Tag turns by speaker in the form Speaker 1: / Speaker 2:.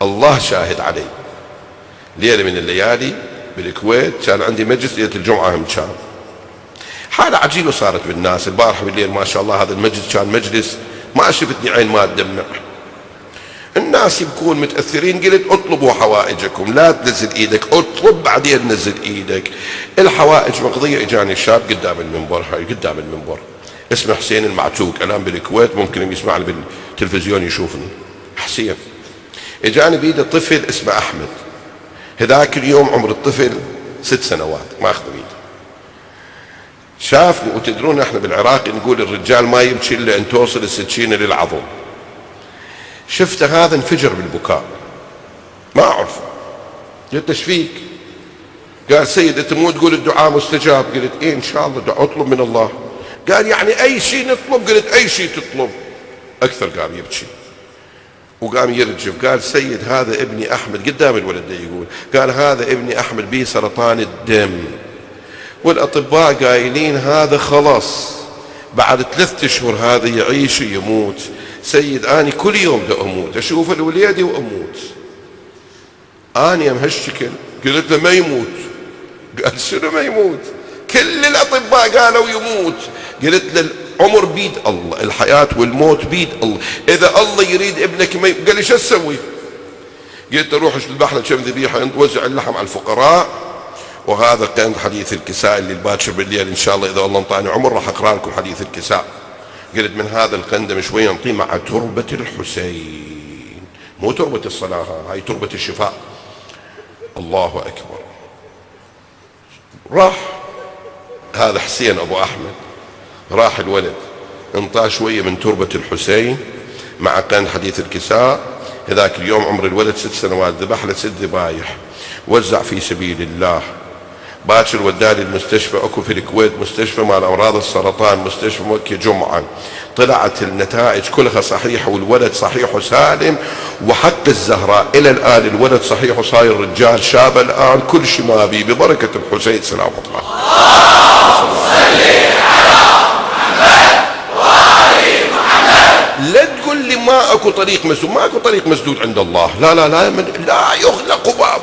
Speaker 1: الله شاهد علي. ليلة من الليالي بالكويت كان عندي مجلس ليلة الجمعة، هم كان حالة عجيبة صارت بالناس. البارحة بالليل ما شاء الله هذا المجلس كان مجلس ما شفتني عين ما تدمع، الناس يبكون متأثرين. قلت اطلبوا حوائجكم، لا تنزل ايدك، اطلب بعدين نزل ايدك. الحوائج مقضية. اجاني شاب قدام المنبر، هاي قدام المنبر، اسمه حسين المعتوق، الان بالكويت ممكن يسمعني بالتلفزيون يشوفني. حسين اجاني بيده طفل اسمه احمد، هذاك اليوم عمر الطفل 6 سنوات، ما اخذ بيده. شافني، وتدرون احنا بالعراق نقول الرجال ما يبكي الا ان توصل السكينه للعظم. شفته هذا انفجر بالبكاء، ما اعرفه. قلت ايش فيك؟ قال سيد انت مو تقول الدعاء مستجاب؟ قلت ايه ان شاء الله اطلب من الله. قال يعني اي شيء نطلب؟ قلت اي شيء تطلب اكثر. قام يبكي وقام يرجف. قال سيد هذا ابني احمد، قدام الولد ده يقول، قال هذا ابني احمد بيه سرطان الدم، والاطباء قايلين هذا خلاص بعد 3 أشهر هذا يعيش ويموت. سيد اني كل يوم دا اموت، اشوف الوليدي واموت، اني بهالشكل. قلت له ما يموت. قال شنو ما يموت؟ كل الاطباء قالوا يموت. قلت له العمر بيد الله، الحياة والموت بيد الله، اذا الله يريد ابنك ما قال لي شو اسوي؟ قلت له روح اذبح لك كم ذبيحه، وزع اللحم على الفقراء. وهذا كان حديث الكساء اللي الباكر بالليل ان شاء الله اذا الله انطاني عمر راح اقرا لكم حديث الكساء. قلت من هذا القندم شويه نطيه مع تربه الحسين، مو تربه الصلاه، هاي تربه الشفاء. الله اكبر. راح هذا حسين ابو احمد، راح الولد انطاه شويه من تربه الحسين مع قند حديث الكساء. هذاك اليوم عمر الولد 6 سنوات، ذبح له 6 ذبايح، وزع في سبيل الله. باكر وداني المستشفى، اكو في الكويت مستشفى مال امراض السرطان، مستشفى مكة جمعة، طلعت النتائج كلها صحيحة والولد صحيح وسالم. وحق الزهراء الى الان الولد صحيح وصاير رجال شاب الان، كل شيء ما بي ببركة الحسين سلام الله. لا تقول لي ما اكو طريق مسدود، ما اكو طريق مسدود عند الله. لا لا لا، لا يغلق باب